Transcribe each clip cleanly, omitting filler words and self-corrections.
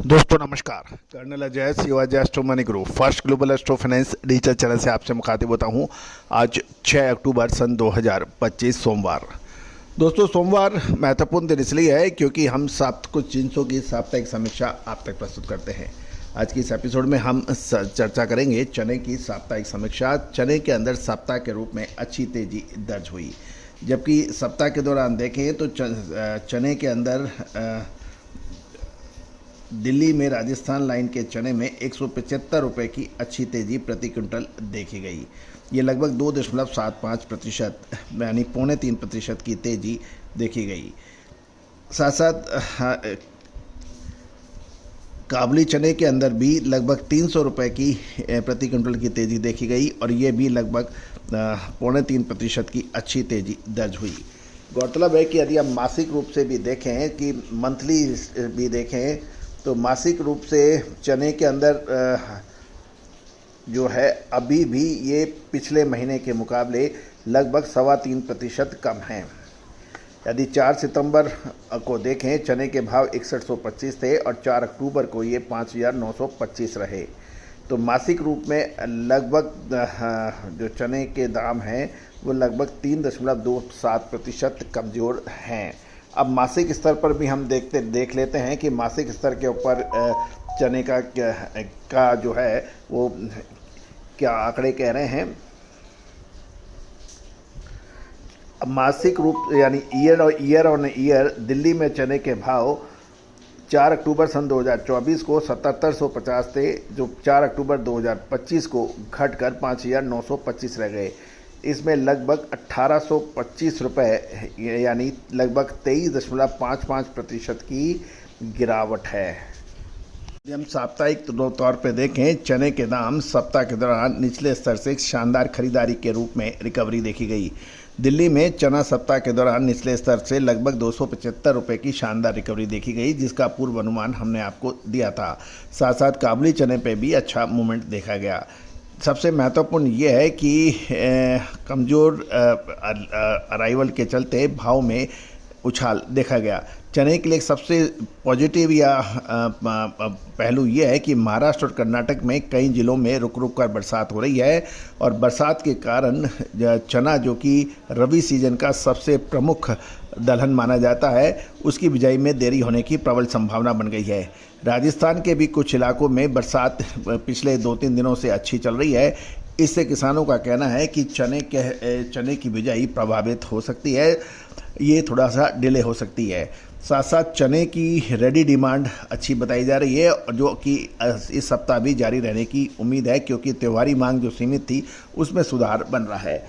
दोस्तों नमस्कार। Colonel Ajay Shivaji astro money group first global astro finance digital channel से आपसे मुखातिब होता हूं। आज 6 अक्टूबर सन 2025 सोमवार। दोस्तों सोमवार महत्वपूर्ण दिन इसलिए है क्योंकि हम कुछ जिन्सों की साप्ताहिक समीक्षा आप तक प्रस्तुत करते हैं। आज की इस एपिसोड में हम चर्चा करेंगे चने की साप्ताहिक समीक्षा। चने के अंदर सप्ताह के रूप में अच्छी तेजी दर्ज हुई, जबकि सप्ताह के दौरान देखें तो चने के अंदर दिल्ली में राजस्थान लाइन के चने में 175 रुपये की अच्छी तेज़ी प्रति क्विंटल देखी गई। ये लगभग 2.75% यानी 2.25% की तेज़ी देखी गई। साथ साथ काबुली चने के अंदर भी लगभग 300 रुपये की प्रति क्विंटल की तेज़ी देखी गई और ये भी लगभग 3.25% की अच्छी तेज़ी दर्ज हुई। गौरतलब है कि यदि हम मासिक रूप से भी देखें कि मंथली भी देखें तो मासिक रूप से चने के अंदर जो है अभी भी ये पिछले महीने के मुकाबले लगभग 3.25% कम है। यदि 4 सितंबर को देखें चने के भाव 6125 थे और 4 अक्टूबर को ये 5925 रहे। तो मासिक रूप में लगभग जो चने के दाम हैं वो लगभग 3.27% कमज़ोर हैं। अब मासिक स्तर पर भी हम देख लेते हैं कि मासिक स्तर के ऊपर चने का जो है वो क्या आंकड़े कह रहे हैं। अब मासिक रूप यानी ईयर ऑन ईयर दिल्ली में चने के भाव 4 अक्टूबर सन 2024 को 7750 थे, जो 4 अक्टूबर 2025 को घटकर 5925 रह गए। इसमें लगभग 1825 रुपये यानी लगभग 23.55% की गिरावट है। यदि हम साप्ताहिक तौर पे देखें चने के दाम सप्ताह के दौरान निचले स्तर से शानदार खरीदारी के रूप में रिकवरी देखी गई। दिल्ली में चना सप्ताह के दौरान निचले स्तर से लगभग 275 रुपये की शानदार रिकवरी देखी गई, जिसका पूर्व अनुमान हमने आपको दिया था। साथ साथ काबुली चने पे भी अच्छा मूवमेंट देखा गया। सबसे महत्वपूर्ण ये है कि कमज़ोर अराइवल के चलते भाव में उछाल देखा गया। चने के लिए सबसे पॉजिटिव या पहलू ये है कि महाराष्ट्र और कर्नाटक में कई ज़िलों में रुक रुक कर बरसात हो रही है और बरसात के कारण चना जो कि रबी सीजन का सबसे प्रमुख दलहन माना जाता है उसकी बिजाई में देरी होने की प्रबल संभावना बन गई है। राजस्थान के भी कुछ इलाकों में बरसात पिछले 2-3 दिनों से अच्छी चल रही है। इससे किसानों का कहना है कि चने की बिजाई प्रभावित हो सकती है, ये थोड़ा सा डिले हो सकती है। साथ साथ चने की रेडी डिमांड अच्छी बताई जा रही है और जो कि इस सप्ताह भी जारी रहने की उम्मीद है, क्योंकि त्योहारी मांग जो सीमित थी उसमें सुधार बन रहा है।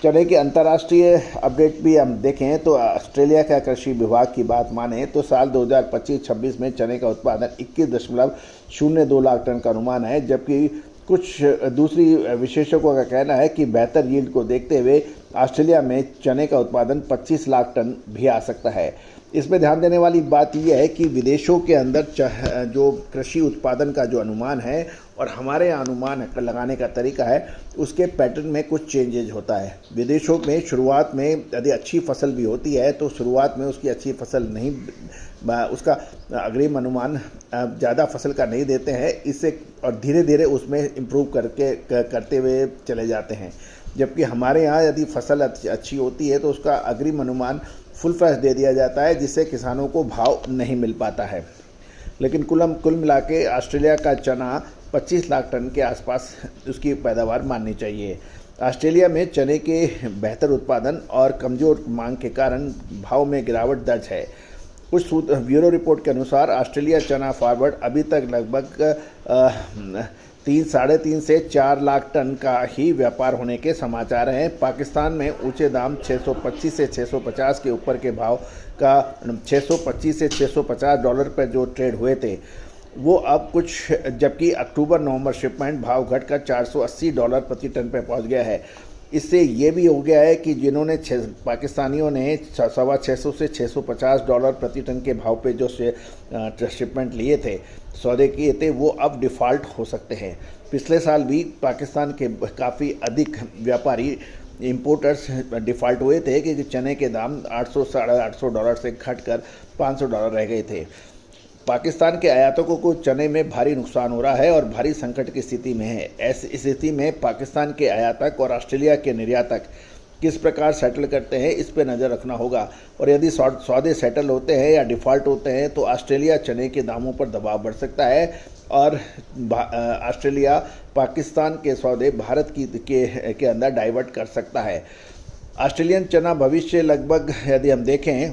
चने के अंतर्राष्ट्रीय अपडेट भी हम देखें तो ऑस्ट्रेलिया का कृषि विभाग की बात माने तो साल 2025-26 में चने का उत्पादन 21.02 लाख टन का अनुमान है, जबकि कुछ दूसरी विशेषज्ञों का कहना है कि बेहतर यील्ड को देखते हुए ऑस्ट्रेलिया में चने का उत्पादन 25 लाख टन भी आ सकता है। इसमें ध्यान देने वाली बात यह है कि विदेशों के अंदर जो कृषि उत्पादन का जो अनुमान है और हमारे यहाँ अनुमान लगाने का तरीका है उसके पैटर्न में कुछ चेंजेज होता है। विदेशों में शुरुआत में यदि अच्छी फसल भी होती है तो शुरुआत में उसकी अच्छी फसल नहीं, उसका अग्रिम अनुमान ज़्यादा फसल का नहीं देते हैं, इससे और धीरे धीरे उसमें इम्प्रूव करते हुए चले जाते हैं। जबकि हमारे यहाँ यदि फसल अच्छी होती है तो उसका अग्रिम अनुमान फुल फ्लैश दे दिया जाता है, जिससे किसानों को भाव नहीं मिल पाता है। लेकिन कुल मिला के ऑस्ट्रेलिया का चना 25 लाख टन के आसपास उसकी पैदावार माननी चाहिए। ऑस्ट्रेलिया में चने के बेहतर उत्पादन और कमज़ोर मांग के कारण भाव में गिरावट दर्ज है। कुछ ब्यूरो रिपोर्ट के अनुसार ऑस्ट्रेलिया चना फॉरवर्ड अभी तक लगभग 3.5 से 4 लाख टन का ही व्यापार होने के समाचार हैं। पाकिस्तान में ऊंचे दाम 625 से 650 के ऊपर के भाव का 625 से 650 डॉलर पर जो ट्रेड हुए थे वो अब कुछ, जबकि अक्टूबर-नवंबर शिपमेंट भाव घटकर 480 डॉलर प्रति टन पर पहुंच गया है। इससे ये भी हो गया है कि जिन्होंने पाकिस्तानियों ने 650 से 650 डॉलर प्रति टन के भाव पे जो शिपमेंट लिए थे, सौदे किए थे, वो अब डिफ़ॉल्ट हो सकते हैं। पिछले साल भी पाकिस्तान के काफ़ी अधिक व्यापारी इंपोर्टर्स डिफ़ॉल्ट हुए थे कि चने के दाम 800 $850 से घटकर $500 रह गए थे। पाकिस्तान के आयातकों को चने में भारी नुकसान हो रहा है और भारी संकट की स्थिति में है। ऐसी स्थिति में पाकिस्तान के आयातक और ऑस्ट्रेलिया के निर्यातक किस प्रकार सेटल करते हैं, इस पे नज़र रखना होगा। और यदि सौदे सेटल होते हैं या डिफ़ॉल्ट होते हैं तो ऑस्ट्रेलिया चने के दामों पर दबाव बढ़ सकता है और ऑस्ट्रेलिया पाकिस्तान के सौदे भारत के अंदर डाइवर्ट कर सकता है। ऑस्ट्रेलियन चना भविष्य लगभग यदि हम देखें,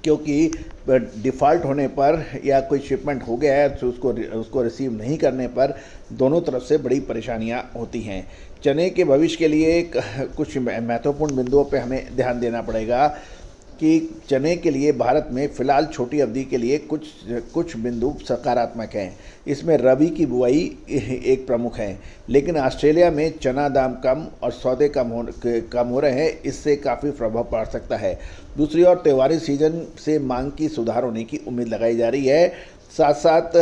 क्योंकि डिफ़ॉल्ट होने पर या कोई शिपमेंट हो गया है तो उसको रिसीव नहीं करने पर दोनों तरफ से बड़ी परेशानियां होती हैं। चने के भविष्य के लिए कुछ महत्वपूर्ण बिंदुओं पे हमें ध्यान देना पड़ेगा कि चने के लिए भारत में फ़िलहाल छोटी अवधि के लिए कुछ बिंदु सकारात्मक हैं। इसमें रबी की बुआई एक प्रमुख है, लेकिन ऑस्ट्रेलिया में चना दाम कम और सौदे कम हो रहे हैं, इससे काफ़ी प्रभाव पड़ सकता है। दूसरी ओर त्योहारी सीजन से मांग की सुधार होने की उम्मीद लगाई जा रही है। साथ साथ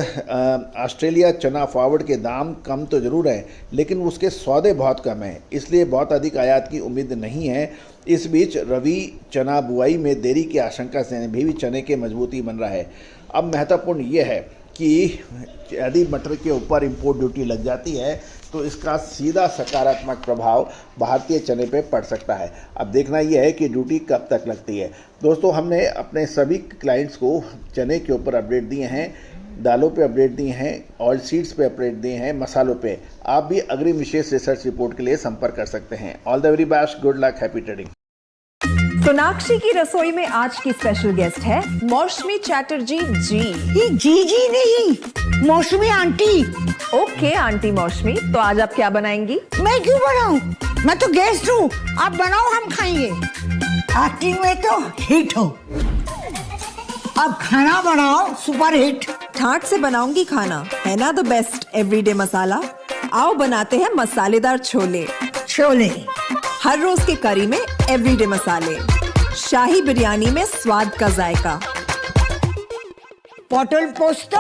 ऑस्ट्रेलिया चना फॉरवर्ड के दाम कम तो ज़रूर हैं, लेकिन उसके सौदे बहुत कम हैं, इसलिए बहुत अधिक आयात की उम्मीद नहीं है। इस बीच रबी चना बुआई में देरी की आशंका से भी चने के मजबूती बन रहा है। अब महत्वपूर्ण ये है कि यदि मटर के ऊपर इंपोर्ट ड्यूटी लग जाती है तो इसका सीधा सकारात्मक प्रभाव भारतीय चने पे पड़ सकता है। अब देखना यह है कि ड्यूटी कब तक लगती है। दोस्तों, हमने अपने सभी क्लाइंट्स को चने के ऊपर अपडेट दिए हैं, दालों पे अपडेट दिए हैं, ऑयल सीड्स पे अपडेट दिए हैं, मसालों पे। आप भी अग्रिम विशेष रिसर्च रिपोर्ट के लिए संपर्क कर सकते हैं। All the very best, good luck, happy trading. Sonakshi की रसोई में आज की स्पेशल गेस्ट है मौसमी चैटर्जी जी। ये जी नहीं, मौसमी आंटी। ओके आंटी मौसमी, तो आज आप क्या बनाएंगी? मैं क्यों बनाऊं? मैं तो गेस्ट हूँ, आप बनाओ, हम खाएंगे। एक्टिंग में तो हिट हो, अब खाना बनाओ सुपर हिट। ठाट से बनाऊंगी खाना, है ना द बेस्ट एवरीडे मसाला। आओ बनाते हैं मसालेदार छोले। छोले हर रोज के करी में एवरीडे मसाले, शाही बिरयानी में स्वाद का जायका। पटल पोस्तो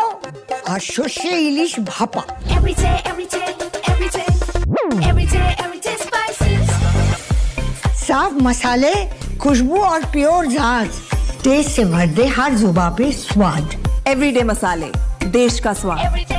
और शस्य इलिश भापा। साफ मसाले, खुशबू और प्योर झांझ, टेस्ट से भर दे हर जुबान पे स्वाद। एवरीडे मसाले, देश का स्वाद।